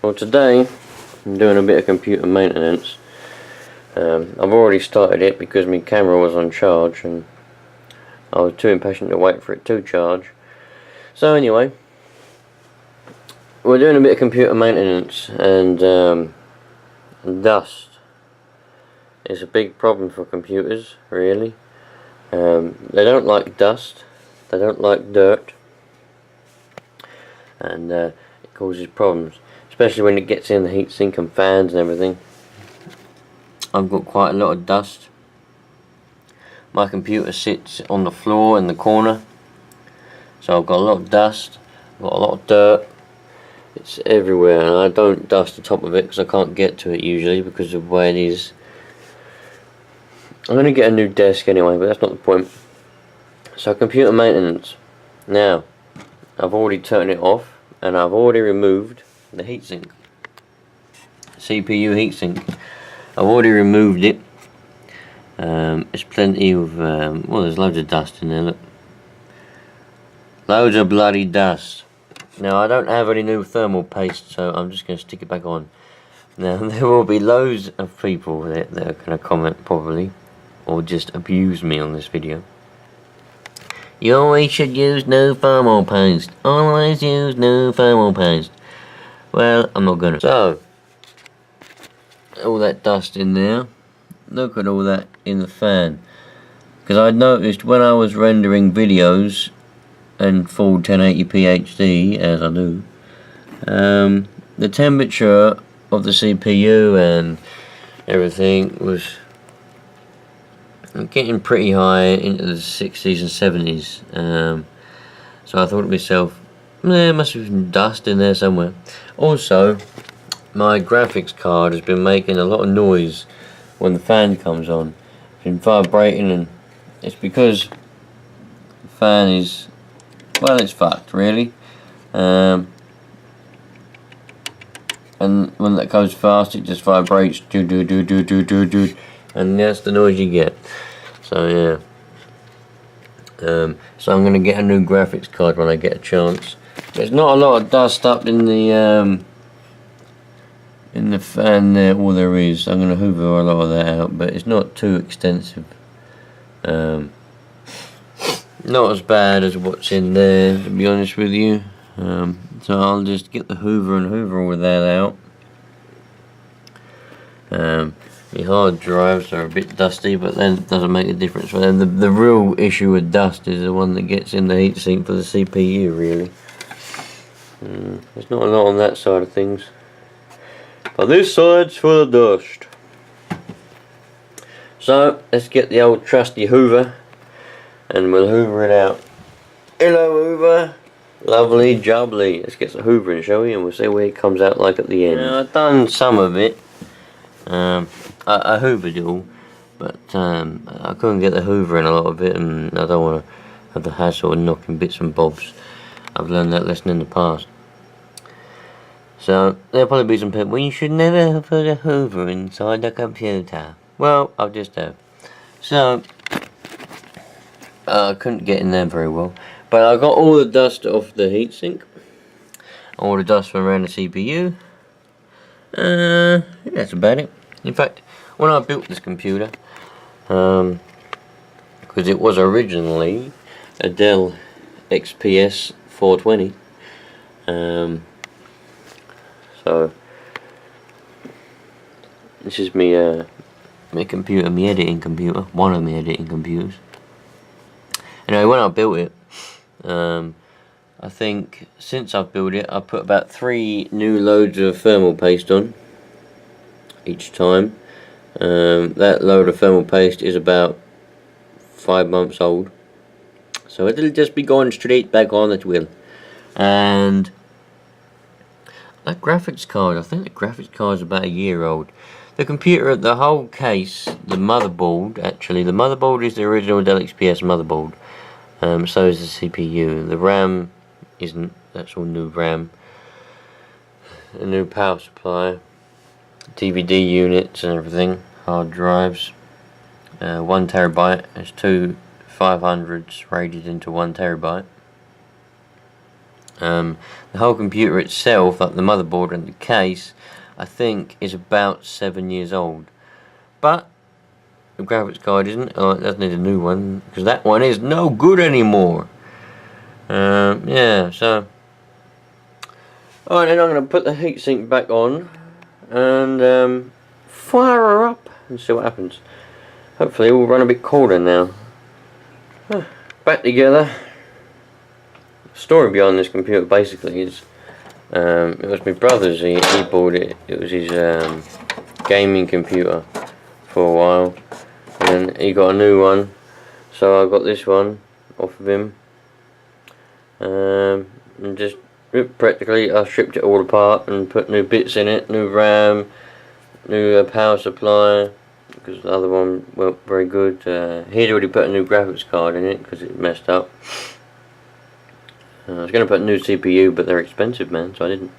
Well, today I'm doing a bit of computer maintenance. I've already started it because my camera was on charge and I was too impatient to wait for it to charge. So anyway, we're doing a bit of computer maintenance, and dust is a big problem for computers, really. They don't like dust, they don't like dirt, and it causes problems, especially when it gets in the heatsink and fans and everything. I've got quite a lot of dust. My computer sits on the floor in the corner, so I've got a lot of dust, I've got a lot of dirt. It's everywhere, and I don't dust the top of it because I can't get to it usually because of the way it is. I'm going to get a new desk anyway, but that's not the point. So computer maintenance. Now, I've already turned it off and I've already removed the heatsink. CPU heatsink. I've already removed it. There's plenty of, well, there's loads of dust in there, look. Loads of bloody dust. Now, I don't have any new thermal paste, so I'm just going to stick it back on. Now, there will be loads of people that are going to comment, probably, or just abuse me on this video. You always should use new thermal paste. Always use new thermal paste. Well, I'm not going to. So, all that dust in there. Look at all that in the fan. Because I noticed when I was rendering videos and full 1080p HD, as I do, the temperature of the CPU and everything was getting pretty high into the 60s and 70s. So I thought to myself, there must be some dust in there somewhere. Also, my graphics card has been making a lot of noise when the fan comes on. It's been vibrating, and it's because the fan is, well, it's fucked really. And when that goes fast, it just vibrates, do do do do do do do, and that's the noise you get. So yeah. So I'm gonna get a new graphics card when I get a chance. There's not a lot of dust up in the fan there. All there is, I'm gonna hoover a lot of that out, but it's not too extensive. Not as bad as what's in there, to be honest with you. So I'll just get the hoover and hoover all that out. The hard drives are a bit dusty, but then it doesn't make a difference for them. The real issue with dust is the one that gets in the heatsink for the CPU, really. There's not a lot on that side of things, but this side's for the dust. So let's get the old trusty hoover and we'll hoover it out. Hello, hoover. Lovely jubbly. Let's get some hoovering, shall we? And we'll see where it comes out like at the end. Now, I've done some of it. I hoovered it all, but I couldn't get the hoover in a lot of it, and I don't want to have the hassle of knocking bits and bobs. I've learned that lesson in the past. So there'll probably be some people, well, you should never have put a hoover inside the computer. Well, I just have. So I couldn't get in there very well, but I got all the dust off the heatsink, all the dust from around the CPU. That's about it. In fact, when I built this computer, because it was originally a Dell XPS 420, so this is my computer, my editing computer, one of my editing computers. Anyway, when I built it, I think since I've built it, I've put about 3 new loads of thermal paste on each time. That load of thermal paste is about 5 months old, so it'll just be going straight back on, it will. And that graphics card, I think the graphics card is about a year old. The computer, the whole case, the motherboard, actually, the motherboard is the original Dell XPS motherboard. So is the CPU. The RAM isn't, that's all new RAM. A new power supply, DVD units and everything, hard drives, 1 terabyte. There's 2 500s rated into 1 terabyte. The whole computer itself, like the motherboard and the case, I think is about 7 years old. But the graphics card isn't. Oh, it does need a new one, because that one is no good anymore. Yeah, so alright, then I'm going to put the heatsink back on and fire her up and see what happens. Hopefully it will run a bit colder now. Back together. The story behind this computer basically is it was my brother's. He bought it. It was his gaming computer for a while, and then he got a new one, so I got this one off of him. And just practically I stripped it all apart and put new bits in it, new RAM, new power supply, because the other one weren't very good. He'd already put a new graphics card in it because it messed up. I was going to put a new CPU, but they're expensive, man, so I didn't.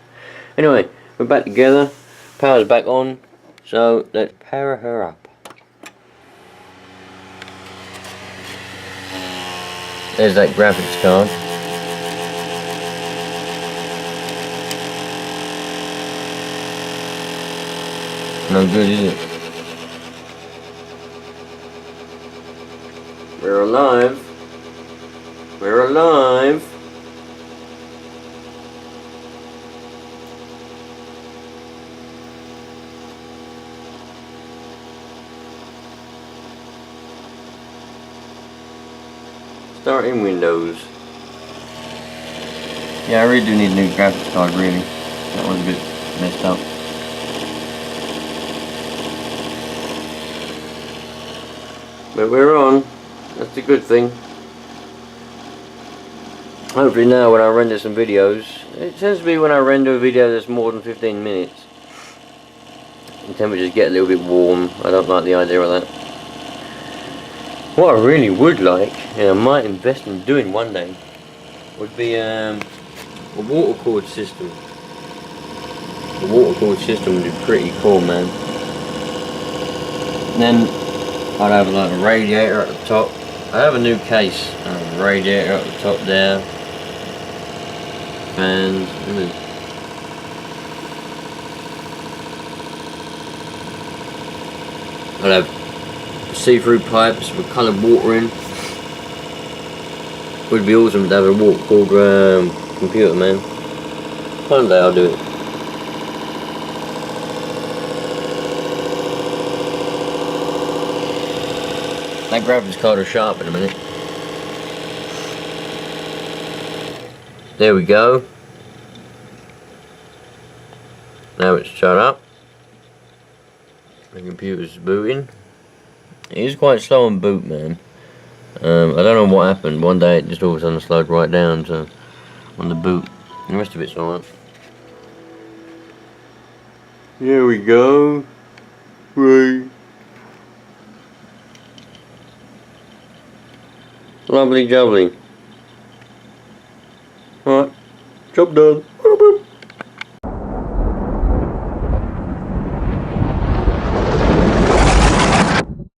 Anyway, we're back together, power's back on, so let's power her up. There's that graphics card. No good, is it? We're alive. We're alive. Starting Windows. Yeah, I really do need a new graphics card, really. That one's a bit messed up. But we're on. That's the good thing. Hopefully now when I render some videos, it tends to be when I render a video that's more than 15 minutes, the temperatures get a little bit warm. I don't like the idea of that. What I really would like, and I might invest in doing one day, would be a water cord system. The water cord system would be pretty cool, man. And then I'd have like a radiator at the top. I have a new case, a radiator at the top there, and I'll have see-through pipes with coloured water in. Would be awesome to have a water cord computer, man. One day I'll do it. That graphics card will sharp in a minute. There we go. Now it's shut up. The computer's booting. It is quite slow on boot, man. I don't know what happened. One day it just all of a sudden slowed right down, so on the boot. The rest of it's alright. Here we go. Right. Lovely jubbly. Alright, job done.